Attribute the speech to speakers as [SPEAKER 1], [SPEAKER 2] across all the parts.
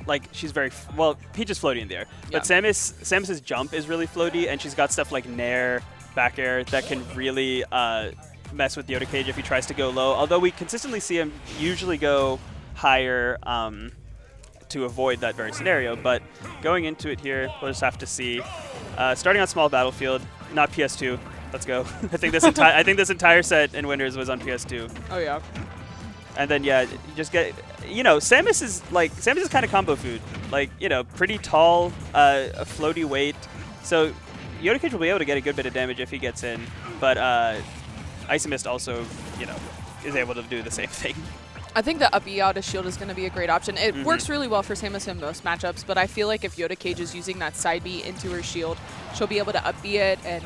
[SPEAKER 1] like she's very well. Peach is floaty in the air, but Samus's jump is really floaty, and she's got stuff like nair, back air that can really mess with Yoda Cage if he tries to go low. Although we consistently see him usually go higher to avoid that very scenario. But going into it here, we'll just have to see. Starting on small battlefield, not PS2. Let's go. I think this entire set in Winners was on PS2.
[SPEAKER 2] Oh yeah.
[SPEAKER 1] And then yeah, you just get, Samus is kind of combo food. Like, pretty tall, a floaty weight. So Yoda Cage will be able to get a good bit of damage if he gets in. But IcyMist also, is able to do the same thing.
[SPEAKER 2] I think the up E out of shield is going to be a great option. It works really well for Samus in most matchups, but I feel like if Yoda Cage is using that side B into her shield, she'll be able to up B it and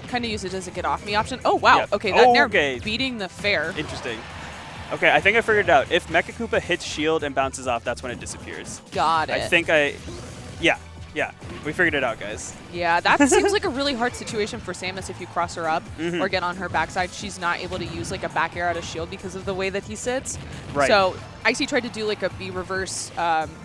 [SPEAKER 2] kind of use it as a get off me option. Oh wow,
[SPEAKER 1] Yep.
[SPEAKER 2] Okay, that nair beating the fair.
[SPEAKER 1] Interesting. Okay, I think I figured it out. If Mecha Koopa hits shield and bounces off, that's when it disappears.
[SPEAKER 2] Got it.
[SPEAKER 1] Yeah, we figured it out, guys.
[SPEAKER 2] Yeah, that seems like a really hard situation for Samus if you cross her up or get on her backside. She's not able to use like a back air out of shield because of the way that he sits.
[SPEAKER 1] Right.
[SPEAKER 2] So Icy tried to do like a B reverse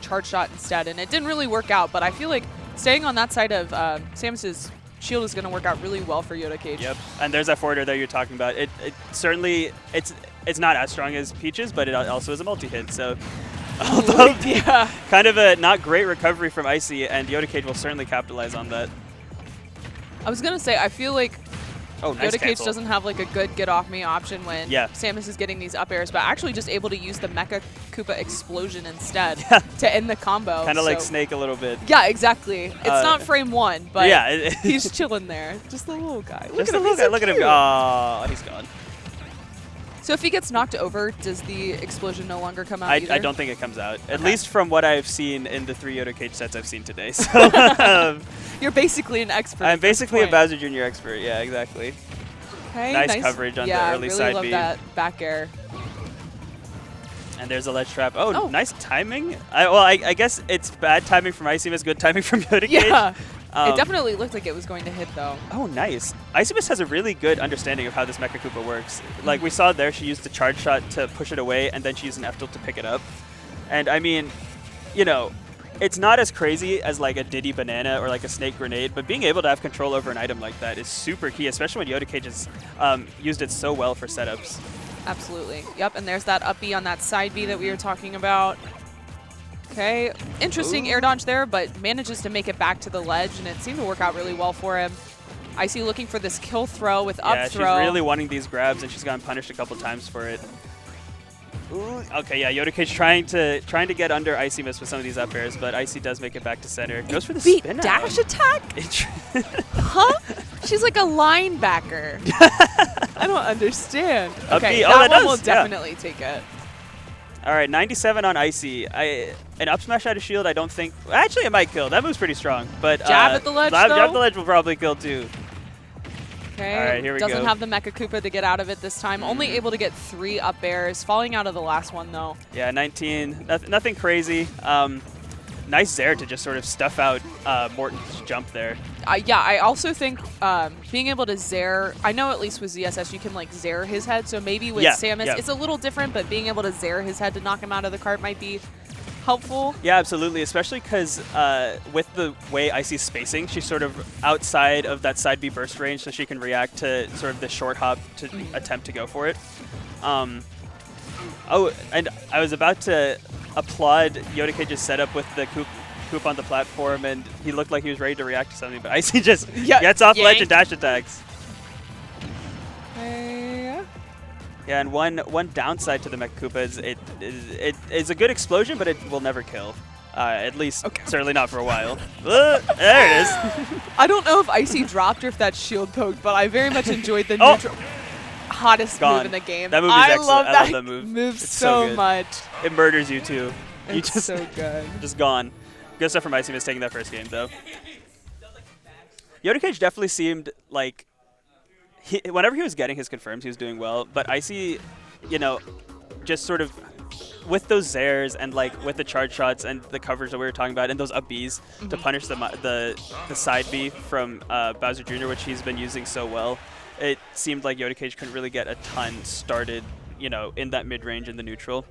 [SPEAKER 2] charge shot instead, and it didn't really work out. But I feel like staying on that side of Samus's shield is going to work out really well for Yoda Cage.
[SPEAKER 1] Yep, and there's that forwarder that you're talking about. It certainly, it's not as strong as Peach's, but it also is a multi-hit, so although kind of a not great recovery from Icy, and Yoda Cage will certainly capitalize on that.
[SPEAKER 2] I was going to say, I feel like
[SPEAKER 1] nice
[SPEAKER 2] Yoda Cage doesn't have like a good get off me option when Samus is getting these up airs, but actually just able to use the Mecha Koopa explosion instead to end the combo.
[SPEAKER 1] Kind of like Snake a little bit.
[SPEAKER 2] Yeah, exactly. It's not frame one, but
[SPEAKER 1] yeah,
[SPEAKER 2] he's chilling there. Just the little guy.
[SPEAKER 1] Look at him. Oh, he's gone.
[SPEAKER 2] So if he gets knocked over, does the explosion no longer come out either?
[SPEAKER 1] I don't think it comes out, at least from what I've seen in the 3 Yoda Cage sets I've seen today. So
[SPEAKER 2] you're basically an expert.
[SPEAKER 1] I'm basically a Bowser Jr. expert. Yeah, exactly.
[SPEAKER 2] Okay,
[SPEAKER 1] nice coverage on the early
[SPEAKER 2] really
[SPEAKER 1] side
[SPEAKER 2] love
[SPEAKER 1] B.
[SPEAKER 2] that back air.
[SPEAKER 1] And there's a ledge trap. Oh, nice timing. I guess it's bad timing from IcyMist, good timing from Yoda Cage.
[SPEAKER 2] Yeah. It definitely looked like it was going to hit, though.
[SPEAKER 1] Oh, nice. IcyMist has a really good understanding of how this Mecha Koopa works. Like we saw there, she used the charge shot to push it away, and then she used an F tilt to pick it up. And I mean, it's not as crazy as like a Diddy Banana or like a Snake Grenade, but being able to have control over an item like that is super key, especially when Yoda Cage has used it so well for setups.
[SPEAKER 2] Absolutely. Yep, and there's that up B on that side B that we were talking about. Okay, interesting air dodge there, but manages to make it back to the ledge, and it seemed to work out really well for him. Icy looking for this kill throw with up throw.
[SPEAKER 1] Yeah, she's really wanting these grabs, and she's gotten punished a couple times for it. Ooh, okay, yeah, Yoda Cage trying to get under IcyMist with some of these up airs, but Icy does make it back to center. Goes for the spin
[SPEAKER 2] dash attack? Huh? She's like a linebacker. I don't understand. Okay, that one will definitely take it.
[SPEAKER 1] All right, 97 on Icy. An up smash out of shield, I don't think. Actually, it might kill. That move's pretty strong. But
[SPEAKER 2] jab at the ledge,
[SPEAKER 1] jab at the ledge will probably kill too.
[SPEAKER 2] Okay.
[SPEAKER 1] All right, here we go.
[SPEAKER 2] Doesn't have the Mecha Koopa to get out of it this time. Only able to get 3 up airs. Falling out of the last one though.
[SPEAKER 1] Yeah, 19. Nothing crazy. Nice Zair to just sort of stuff out Morton's jump there.
[SPEAKER 2] Yeah, I also think being able to Zair, I know at least with ZSS you can like Zair his head, so maybe with Samus it's a little different, but being able to Zair his head to knock him out of the cart might be helpful.
[SPEAKER 1] Yeah, absolutely, especially because with the way Icy's spacing, she's sort of outside of that side B burst range, so she can react to sort of the short hop to attempt to go for it. Oh, and I was about to applaud Yoda Cage's setup with the Coop on the platform, and he looked like he was ready to react to something, but Icy just gets off ledge and dash attacks. Yeah, and one downside to the Mecha Koopa is it is a good explosion, but it will never kill. At least, certainly not for a while. There it is.
[SPEAKER 2] I don't know if Icy dropped or if that shield poked, but I very much enjoyed the neutral. Hottest move in the game.
[SPEAKER 1] That move is excellent.
[SPEAKER 2] I love that
[SPEAKER 1] move.
[SPEAKER 2] It's so much.
[SPEAKER 1] It murders you too.
[SPEAKER 2] It's so good.
[SPEAKER 1] Just gone. Good stuff from IcyMist taking that first game though. Yoda Cage definitely seemed like whenever he was getting his confirms, he was doing well. But Icy, just sort of with those Zairs and like with the charge shots and the coverage that we were talking about and those up Bs to punish the side B from Bowser Jr., which he's been using so well. It seemed like Yoda Cage couldn't really get a ton started, in that mid-range in the neutral.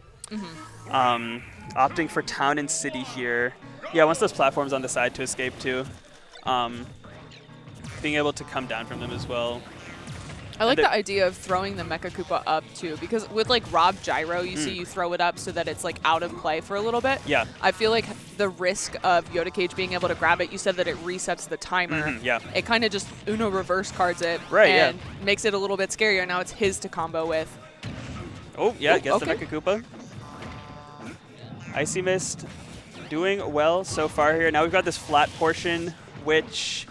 [SPEAKER 1] Opting for Town and City here. Yeah, once those platforms on the side to escape to. Being able to come down from them as well.
[SPEAKER 2] I like the idea of throwing the Mecha Koopa up too, because with like Rob Gyro, you see you throw it up so that it's like out of play for a little bit.
[SPEAKER 1] Yeah.
[SPEAKER 2] I feel like the risk of Yoda Cage being able to grab it, you said that it resets the timer.
[SPEAKER 1] Yeah.
[SPEAKER 2] It kind of just Uno reverse cards it
[SPEAKER 1] Right,
[SPEAKER 2] makes it a little bit scarier. Now it's his to combo with.
[SPEAKER 1] Oh, yeah, gets the
[SPEAKER 2] okay.
[SPEAKER 1] Mecha Koopa. IcyMist doing well so far here. Now we've got this flat portion, which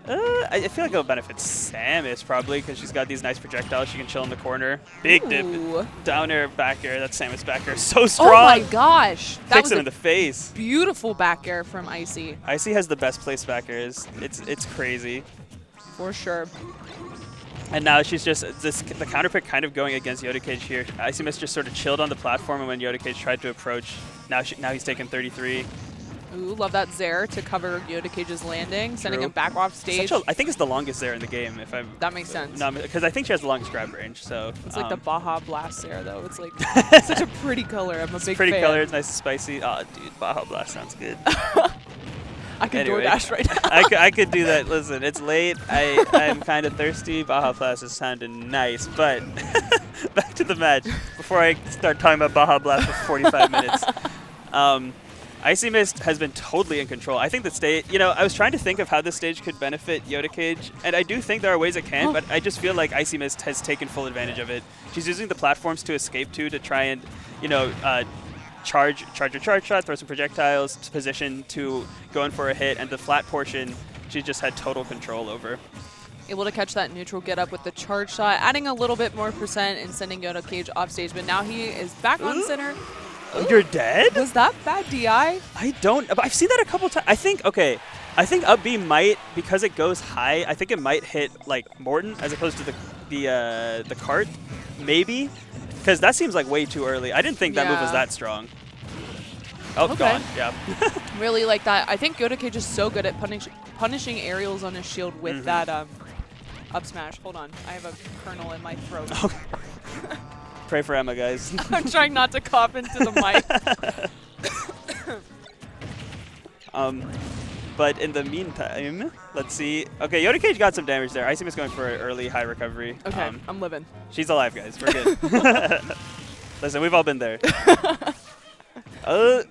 [SPEAKER 1] I feel like it'll benefit Samus probably because she's got these nice projectiles. She can chill in the corner. Big dip. Down air, back air. That's Samus back air. So strong.
[SPEAKER 2] Oh my gosh. That
[SPEAKER 1] Kicks
[SPEAKER 2] was
[SPEAKER 1] him in the face.
[SPEAKER 2] Beautiful back air from Icy.
[SPEAKER 1] Icy has the best place back airs. It's crazy.
[SPEAKER 2] For sure.
[SPEAKER 1] And now she's just, the counter pick kind of going against Yoda Cage here. IcyMist just sort of chilled on the platform, and when Yoda Cage tried to approach, now he's taking 33.
[SPEAKER 2] Ooh, love that Zair to cover Yoda Cage's landing, sending him back off stage.
[SPEAKER 1] I think it's the longest Zair in the game, if I'm...
[SPEAKER 2] That makes sense.
[SPEAKER 1] Because I think she has the longest grab range, so...
[SPEAKER 2] It's like the Baja Blast Zair, though. It's like such a pretty color. I'm a big
[SPEAKER 1] pretty
[SPEAKER 2] fan.
[SPEAKER 1] color. It's nice and spicy. Oh, dude, Baja Blast sounds good.
[SPEAKER 2] I could
[SPEAKER 1] Anyway,
[SPEAKER 2] DoorDash right now.
[SPEAKER 1] I could do that. Listen, it's late. I'm kind of thirsty. Baja Blast is sounding nice, but back to the match before I start talking about Baja Blast for 45 minutes. IcyMist has been totally in control. I think the stage, I was trying to think of how this stage could benefit Yoda Cage, and I do think there are ways it can, but I just feel like IcyMist has taken full advantage of it. She's using the platforms to escape to try and, charge your charge shot, throw some projectiles, to position to go in for a hit, and the flat portion she just had total control over.
[SPEAKER 2] Able to catch that neutral get up with the charge shot, adding a little bit more percent and sending Yoda Cage off stage, but now he is back on center.
[SPEAKER 1] You're dead?
[SPEAKER 2] Was that bad DI?
[SPEAKER 1] I don't, but I've seen that a couple times. I think up B might, because it goes high, I think it might hit like Morton as opposed to the cart, maybe. Because that seems like way too early. I didn't think that move was that strong. Oh,
[SPEAKER 2] okay.
[SPEAKER 1] Gone. Yeah.
[SPEAKER 2] Really like that. I think Yoda Cage is so good at punishing aerials on his shield with that up smash. Hold on. I have a kernel in my throat.
[SPEAKER 1] Okay. Pray for Emma, guys.
[SPEAKER 2] I'm trying not to cough into the mic.
[SPEAKER 1] But in the meantime, let's see. Okay, Yoda Cage got some damage there. IcyMist going for an early high recovery.
[SPEAKER 2] Okay, I'm living.
[SPEAKER 1] She's alive, guys. We're good. Listen, we've all been there.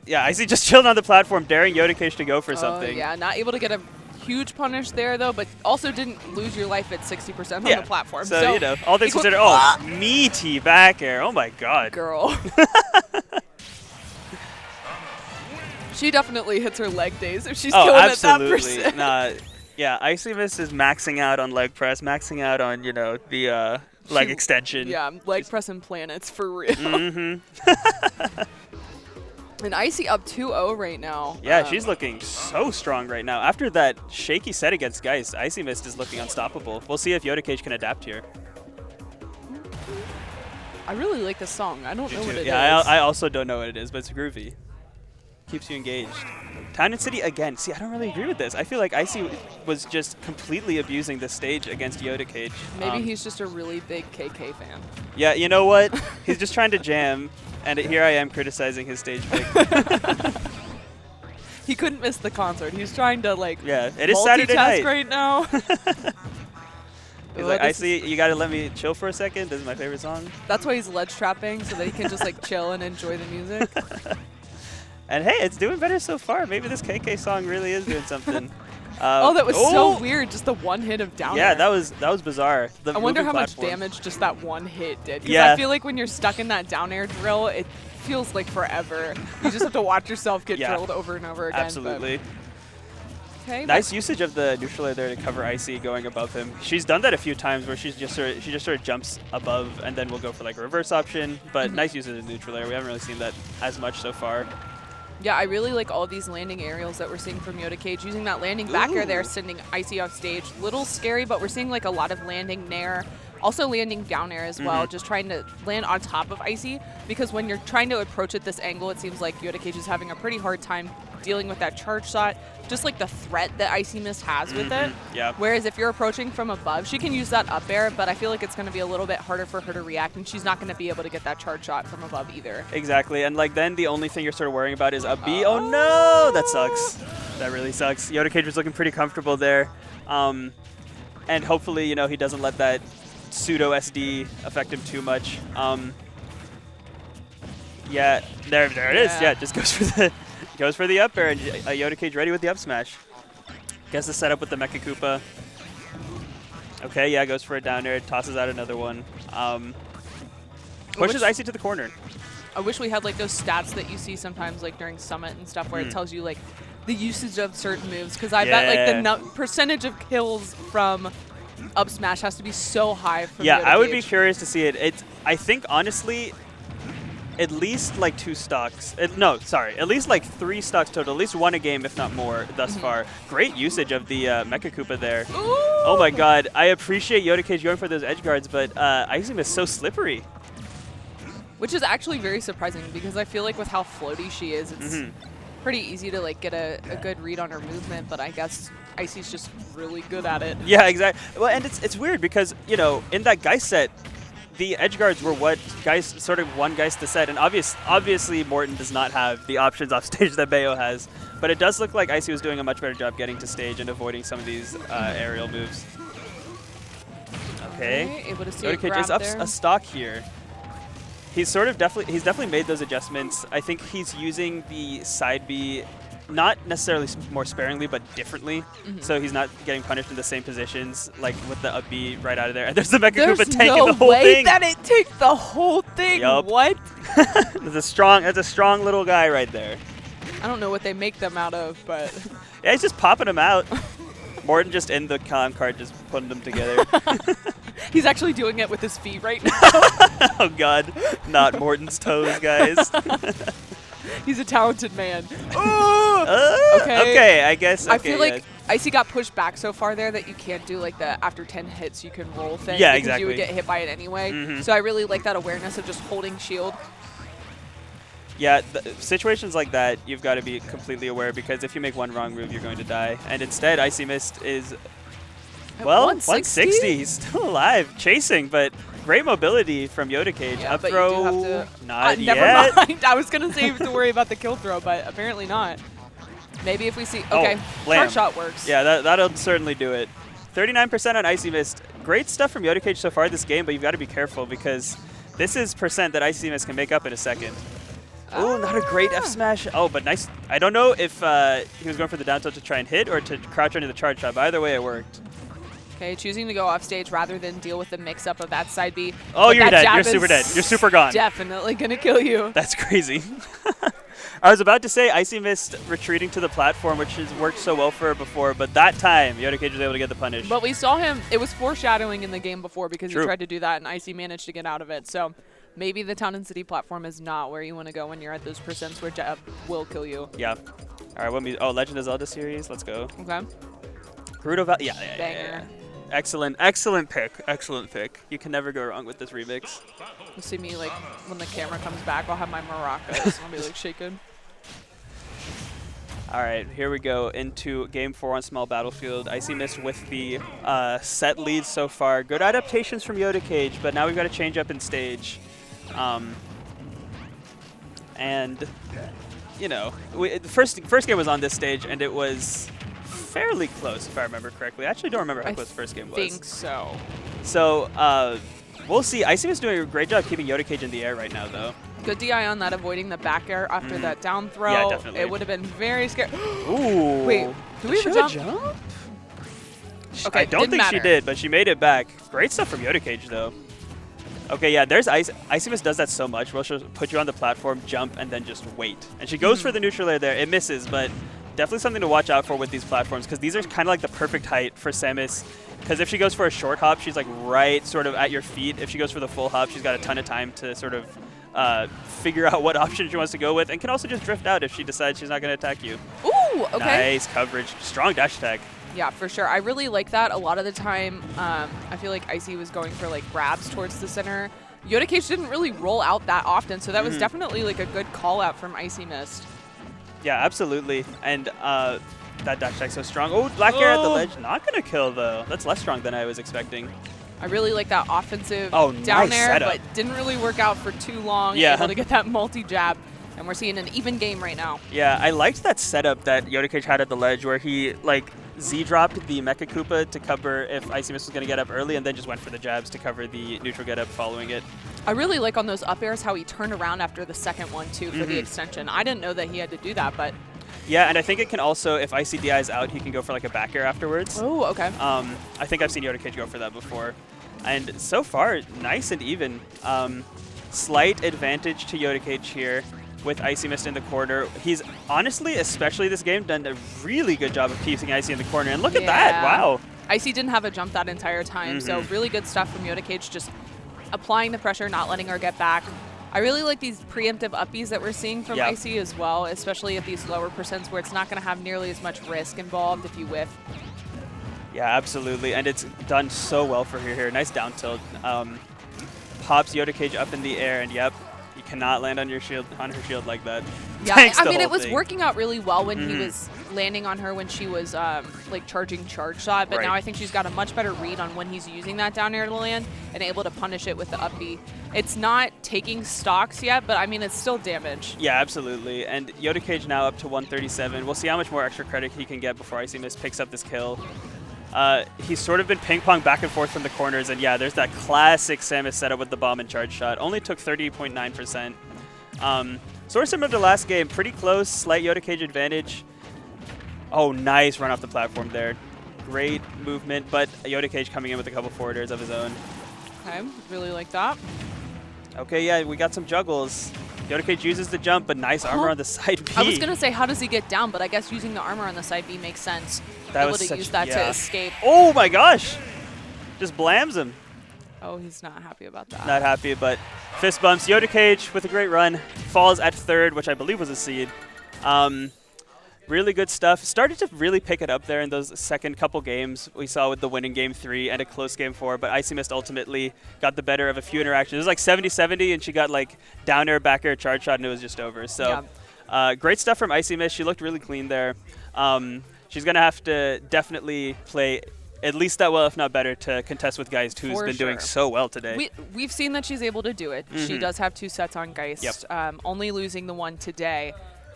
[SPEAKER 1] Yeah, Icy just chilled on the platform, daring Yoda Cage to go for something.
[SPEAKER 2] Yeah, not able to get a huge punish there, though, but also didn't lose your life at 60% on the platform.
[SPEAKER 1] So, all things considered, meaty back air. Oh, my God.
[SPEAKER 2] Girl. She definitely hits her leg days if she's killing at that percent.
[SPEAKER 1] Nah, yeah, IcyMist is maxing out on leg press, maxing out on, the leg extension.
[SPEAKER 2] Yeah, leg pressing planets for real.
[SPEAKER 1] Mm-hmm.
[SPEAKER 2] And Icy up 2-0 right now.
[SPEAKER 1] Yeah, she's looking so strong right now. After that shaky set against Geist, IcyMist is looking unstoppable. We'll see if Yoda Cage can adapt here.
[SPEAKER 2] I really like this song. I don't know what it is.
[SPEAKER 1] Yeah, I also don't know what it is, but it's groovy. Keeps you engaged. Town and City again. See, I don't really agree with this. I feel like Icy was just completely abusing this stage against Yoda Cage.
[SPEAKER 2] Maybe he's just a really big KK fan.
[SPEAKER 1] Yeah, you know what? He's just trying to jam, and here I am criticizing his stage pick.
[SPEAKER 2] He couldn't miss the concert. He's trying to,
[SPEAKER 1] it is Saturday night
[SPEAKER 2] right now.
[SPEAKER 1] He's like, Icy, you gotta let me chill for a second. This is my favorite song.
[SPEAKER 2] That's why he's ledge trapping, so that he can just, chill and enjoy the music.
[SPEAKER 1] And hey, it's doing better so far. Maybe this KK song really is doing something.
[SPEAKER 2] That was so weird. Just the one hit of down air.
[SPEAKER 1] Yeah, that was bizarre.
[SPEAKER 2] I wonder how much damage just that one hit did. Because
[SPEAKER 1] Yeah.
[SPEAKER 2] I feel like when you're stuck in that down air drill, it feels like forever. You just have to watch yourself get drilled over and over again.
[SPEAKER 1] Absolutely.
[SPEAKER 2] Okay.
[SPEAKER 1] Nice usage of the neutral air there to cover Icy going above him. She's done that a few times where she just sort of jumps above and then we'll go for a reverse option. But nice usage of the neutral air. We haven't really seen that as much so far.
[SPEAKER 2] Yeah, I really like all these landing aerials that we're seeing from Yoda Cage. Using that landing back air there, sending Icy off stage. Little scary, but we're seeing a lot of landing nair Also landing down air as well, just trying to land on top of Icy, because when you're trying to approach at this angle, it seems like Yoda Cage is having a pretty hard time dealing with that charge shot, just like the threat that IcyMist has with it.
[SPEAKER 1] Yeah.
[SPEAKER 2] Whereas if you're approaching from above, she can use that up air, but I feel like it's going to be a little bit harder for her to react, and she's not going to be able to get that charge shot from above either.
[SPEAKER 1] Exactly, and like then the only thing you're sort of worrying about is up B. Oh no, that sucks. That really sucks. Yoda Cage was looking pretty comfortable there. And hopefully, you know, he doesn't let that pseudo SD affect him too much. Yeah, there it is. Yeah, just goes for the up air, and Yoda Cage ready with the up smash. Gets the setup with the Mecha Koopa. Okay, yeah, goes for a down air, tosses out another one. Pushes Icy to the corner.
[SPEAKER 2] I wish we had like those stats that you see sometimes like during Summit and stuff where it tells you like the usage of certain moves, because I bet like the percentage of kills from up smash has to be so high from
[SPEAKER 1] Yeah,
[SPEAKER 2] Yoda
[SPEAKER 1] I would be
[SPEAKER 2] Cage.
[SPEAKER 1] curious to see it. I think honestly at least like 2 stocks. No, sorry, at least like 3 stocks total, at least 1 a game if not more thus far. Great usage of the Mecha Koopa there.
[SPEAKER 2] Ooh.
[SPEAKER 1] Oh my god, I appreciate Yoda Cage going for those edge guards, but IcyMist is so slippery.
[SPEAKER 2] Which is actually very surprising, because I feel like with how floaty she is, it's pretty easy to like get a good read on her movement, but I guess Icy's just really good at it.
[SPEAKER 1] Yeah, exactly. Well, and it's weird because, you know, in that Geist set, the edge guards were what Geist sort of won Geist the set, and obviously Morton does not have the options off stage that Bayo has, but it does look like Icy was doing a much better job getting to stage and avoiding some of these aerial moves. Okay,
[SPEAKER 2] Able to see
[SPEAKER 1] Yoda Cage is up a stock here. He's definitely made those adjustments. I think he's using the side B not necessarily more sparingly, but differently. So he's not getting punished in the same positions, like with the up B right out of there. And there's the Mecha Koopa tanking the whole thing.
[SPEAKER 2] There's no way that it took the whole thing.
[SPEAKER 1] Yep.
[SPEAKER 2] What?
[SPEAKER 1] That's a strong little guy right there.
[SPEAKER 2] I don't know what they make them out of, but
[SPEAKER 1] Yeah, he's just popping them out. Morton just in the com card, just putting them together.
[SPEAKER 2] he's actually doing it with his feet right now.
[SPEAKER 1] Oh god, not Morton's toes, guys.
[SPEAKER 2] He's a talented man.
[SPEAKER 1] Okay, I guess. Okay,
[SPEAKER 2] I feel like Icy got pushed back so far there that you can't do like the after 10 hits you can roll thing.
[SPEAKER 1] Yeah,
[SPEAKER 2] because
[SPEAKER 1] exactly.
[SPEAKER 2] you would get hit by it anyway. So I really like that awareness of just holding shield.
[SPEAKER 1] Yeah, situations like that, you've got to be completely aware, because if you make one wrong move, you're going to die. And instead, IcyMist is, well, 160. He's still alive, chasing, but great mobility from Yoda Cage.
[SPEAKER 2] Yeah,
[SPEAKER 1] Up
[SPEAKER 2] but
[SPEAKER 1] throw,
[SPEAKER 2] you do have to,
[SPEAKER 1] not
[SPEAKER 2] never
[SPEAKER 1] yet.
[SPEAKER 2] mind. I was going to say you have to worry about the kill throw, but apparently not. Maybe if we see, okay, charge shot works.
[SPEAKER 1] Yeah, that'll certainly do it. 39% on IcyMist. Great stuff from Yoda Cage so far this game, but you've got to be careful, because this is percent that IcyMist can make up in a second. Oh, not a great F smash. Oh, but nice. I don't know if he was going for the down tilt to try and hit or to crouch under the charge shot, but either way it worked.
[SPEAKER 2] Okay, choosing to go off stage rather than deal with the mix-up of that side B.
[SPEAKER 1] Oh,
[SPEAKER 2] but
[SPEAKER 1] you're
[SPEAKER 2] that
[SPEAKER 1] dead.
[SPEAKER 2] jab
[SPEAKER 1] You're super dead. You're super gone.
[SPEAKER 2] Definitely going to kill you.
[SPEAKER 1] That's crazy. I was about to say IcyMist retreating to the platform, which has worked so well for her before, but that time Yoda Cage was able to get the punish.
[SPEAKER 2] But we saw him, it was foreshadowing in the game before, because
[SPEAKER 1] True.
[SPEAKER 2] he tried to do that and Icy managed to get out of it. So maybe the Town and City platform is not where you want to go when you're at those percents where jab will kill you.
[SPEAKER 1] Yeah. All right, Legend of Zelda series. Let's go.
[SPEAKER 2] Okay.
[SPEAKER 1] Gerudo Valley. Yeah.
[SPEAKER 2] Banger.
[SPEAKER 1] Excellent pick. You can never go wrong with this remix.
[SPEAKER 2] You'll see me, like, when the camera comes back, I'll have my maracas and I'll be, like, shaking.
[SPEAKER 1] All right, here we go into Game 4 on Small Battlefield. IcyMist with the set lead so far. Good adaptations from Yoda Cage, but now we've got to change up in stage. And, you know, the first game was on this stage, and it was fairly close, if I remember correctly. I actually don't remember how close the first game was.
[SPEAKER 2] I think so.
[SPEAKER 1] So, we'll see. IcyMist is doing a great job keeping Yoda Cage in the air right now, though.
[SPEAKER 2] Good DI on that, avoiding the back air after that down throw.
[SPEAKER 1] Yeah, definitely.
[SPEAKER 2] It would have been very scary.
[SPEAKER 1] Ooh.
[SPEAKER 2] Wait, do we have a jump? Okay,
[SPEAKER 1] I don't think she did, but she made it back. Great stuff from Yoda Cage, though. Okay, yeah, there's IcyMist does that so much. Well, she'll put you on the platform, jump, and then just wait. And she goes for the neutral air there. It misses, but definitely something to watch out for with these platforms, because these are kind of like the perfect height for Samus. Because if she goes for a short hop, she's like right sort of at your feet. If she goes for the full hop, she's got a ton of time to sort of figure out what option she wants to go with, and can also just drift out if she decides she's not going to attack you.
[SPEAKER 2] Ooh, okay.
[SPEAKER 1] Nice coverage. Strong dash attack.
[SPEAKER 2] Yeah, for sure. I really like that. A lot of the time, I feel like Icy was going for like grabs towards the center. Yoda Cage didn't really roll out that often, so that was definitely like a good call out from IcyMist.
[SPEAKER 1] Yeah, absolutely. And that dash attack so strong. Oh, black air at the ledge. Not going to kill, though. That's less strong than I was expecting.
[SPEAKER 2] I really like that offensive
[SPEAKER 1] down
[SPEAKER 2] nice
[SPEAKER 1] air,
[SPEAKER 2] setup. But didn't really work out for too long.
[SPEAKER 1] Yeah.
[SPEAKER 2] Able to get that multi-jab. And we're seeing an even game right now.
[SPEAKER 1] Yeah, I liked that setup that Yoda Cage had at the ledge where he, like, Z-dropped the Mecha Koopa to cover if IcyMist was going to get up early and then just went for the jabs to cover the neutral get up following it.
[SPEAKER 2] I really like on those up airs how he turned around after the second one, too, for the extension. I didn't know that he had to do that, but...
[SPEAKER 1] Yeah, and I think it can also, if ICDI is out, he can go for, like, a back air afterwards.
[SPEAKER 2] Oh, okay.
[SPEAKER 1] I think I've seen Yoda Cage go for that before. And so far, nice and even. Slight advantage to Yoda Cage here with IcyMist in the corner. He's honestly, especially this game, done a really good job of keeping Icy in the corner. And look at that, wow.
[SPEAKER 2] Icy didn't have a jump that entire time, so really good stuff from Yoda Cage, just applying the pressure, not letting her get back. I really like these preemptive uppies that we're seeing from Icy as well, especially at these lower percents where it's not going to have nearly as much risk involved if you whiff.
[SPEAKER 1] Yeah, absolutely, and it's done so well for her here. Nice down tilt. Pops Yoda Cage up in the air, and yep, you cannot land on your shield, on her shield like that.
[SPEAKER 2] Yeah, I mean, it was working out really well when he was landing on her when she was like charging charge shot, but now I think she's got a much better read on when he's using that down air to land and able to punish it with the up B. It's not taking stocks yet, but I mean, it's still damage.
[SPEAKER 1] Yeah, absolutely. And Yoda Cage now up to 137. We'll see how much more extra credit he can get before IcyMist picks up this kill. He's sort of been ping-pong back and forth from the corners, and yeah, there's that classic Samus setup with the bomb and charge shot. Only took 30.9%. Sort of similar to last game, pretty close, slight Yoda Cage advantage. Oh, nice run off the platform there. Great movement, but Yoda Cage coming in with a couple forwarders of his own.
[SPEAKER 2] Okay, really like that.
[SPEAKER 1] Okay, yeah, we got some juggles. Yoda Cage uses the jump, but nice armor on the side B.
[SPEAKER 2] I was going to say, how does he get down? But I guess using the armor on the side B makes sense. Able to use that to escape.
[SPEAKER 1] Oh my gosh! Just blams him.
[SPEAKER 2] Oh, he's not happy about that.
[SPEAKER 1] Not happy, but fist bumps. Yoda Cage with a great run. Falls at third, which I believe was a seed. Really good stuff. Started to really pick it up there in those second couple games we saw with the winning game 3 and a close game 4, but IcyMist ultimately got the better of a few interactions. It was like 70-70, and she got like down air, back air, charge shot, and it was just over. So great stuff from IcyMist. She looked really clean there. She's going to have to definitely play at least that well, if not better, to contest with Geist, who's been doing so well today.
[SPEAKER 2] We've seen that she's able to do it. She does have 2 sets on Geist, only losing the one today,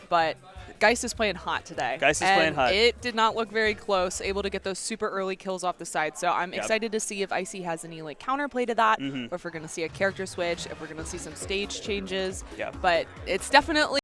[SPEAKER 2] but Geist is playing hot today.
[SPEAKER 1] Geist is playing hot.
[SPEAKER 2] It did not look very close, able to get those super early kills off the side. So I'm excited to see if Icy has any like counterplay to that, or if we're going to see a character switch, if we're going to see some stage changes. But it's definitely